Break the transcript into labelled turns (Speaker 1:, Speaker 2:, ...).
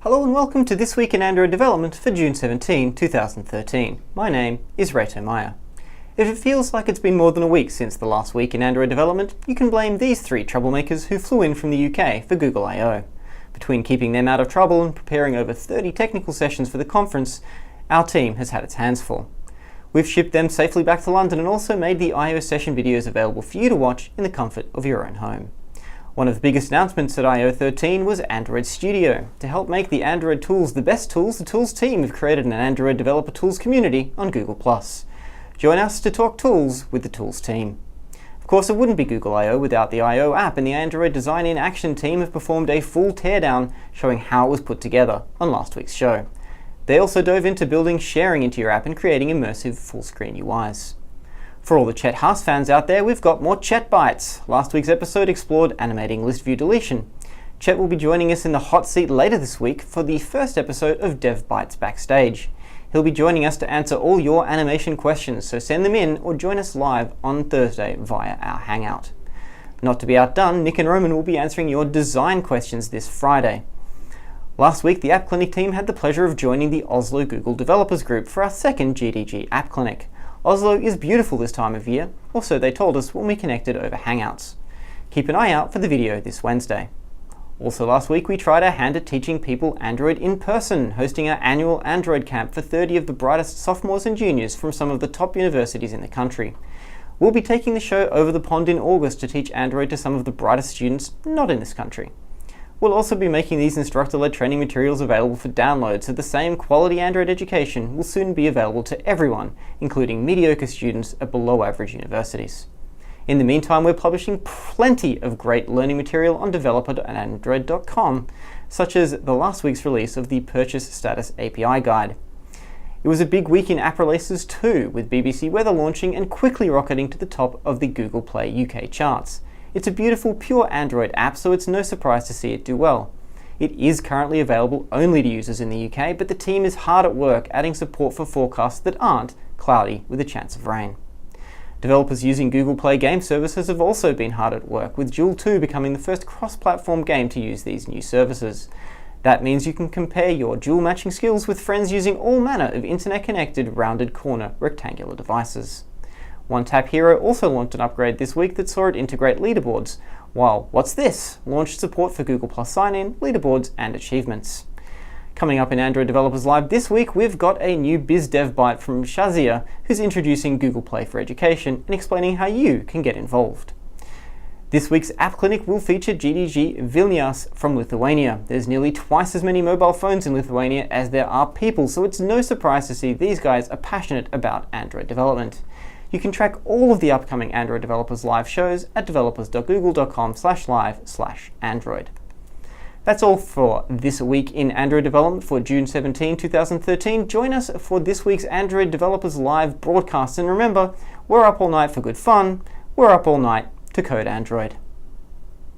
Speaker 1: Hello and welcome to This Week in Android Development for June 17, 2013. My name is Reto Meyer. If it feels like it's been more than a week since the last week in Android development, you can blame these three troublemakers who flew in from the UK for Google I/O. Between keeping them out of trouble and preparing over 30 technical sessions for the conference, our team has had its hands full. We've shipped them safely back to London and also made the I/O session videos available for you to watch in the comfort of your own home. One of the biggest announcements at I/O 13 was Android Studio. To help make the Android tools the best tools, the Tools team have created an Android developer tools community on Google+. Join us to talk tools with the Tools team. Of course, it wouldn't be Google I/O without the I/O app, and the Android Design in Action team have performed a full teardown showing how it was put together on last week's show. They also dove into building sharing into your app and creating immersive full-screen UIs. For all the Chet Haas fans out there, we've got more Chet Bites. Last week's episode explored animating list view deletion. Chet will be joining us in the hot seat later this week for the first episode of Dev Bites Backstage. He'll be joining us to answer all your animation questions, so send them in or join us live on Thursday via our Hangout. Not to be outdone, Nick and Roman will be answering your design questions this Friday. Last week, the App Clinic team had the pleasure of joining the Oslo Google Developers Group for our second GDG App Clinic. Oslo is beautiful this time of year, or so they told us when we connected over Hangouts. Keep an eye out for the video this Wednesday. Also last week we tried our hand at teaching people Android in person, hosting our annual Android camp for 30 of the brightest sophomores and juniors from some of the top universities in the country. We'll be taking the show over the pond in August to teach Android to some of the brightest students not in this country. We'll also be making these instructor-led training materials available for download, so the same quality Android education will soon be available to everyone, including mediocre students at below-average universities. In the meantime, we're publishing plenty of great learning material on developer.android.com, such as the last week's release of the Purchase Status API Guide. It was a big week in app releases too, with BBC Weather launching and quickly rocketing to the top of the Google Play UK charts. It's a beautiful, pure Android app, so it's no surprise to see it do well. It is currently available only to users in the UK, but the team is hard at work adding support for forecasts that aren't cloudy with a chance of rain. Developers using Google Play game services have also been hard at work, with Joule 2 becoming the first cross-platform game to use these new services. That means you can compare your Joule matching skills with friends using all manner of internet-connected, rounded corner rectangular devices. OneTap Hero also launched an upgrade this week that saw it integrate leaderboards, while What's This launched support for Google Plus sign-in, leaderboards, and achievements. Coming up in Android Developers Live this week, we've got a new BizDev Bite from Shazia, who's introducing Google Play for Education and explaining how you can get involved. This week's App Clinic will feature GDG Vilnius from Lithuania. There's nearly twice as many mobile phones in Lithuania as there are people, so it's no surprise to see these guys are passionate about Android development. You can track all of the upcoming Android Developers Live shows at developers.google.com/live/Android. That's all for this week in Android development for June 17, 2013. Join us for this week's Android Developers Live broadcast. And remember, we're up all night for good fun. We're up all night to code Android.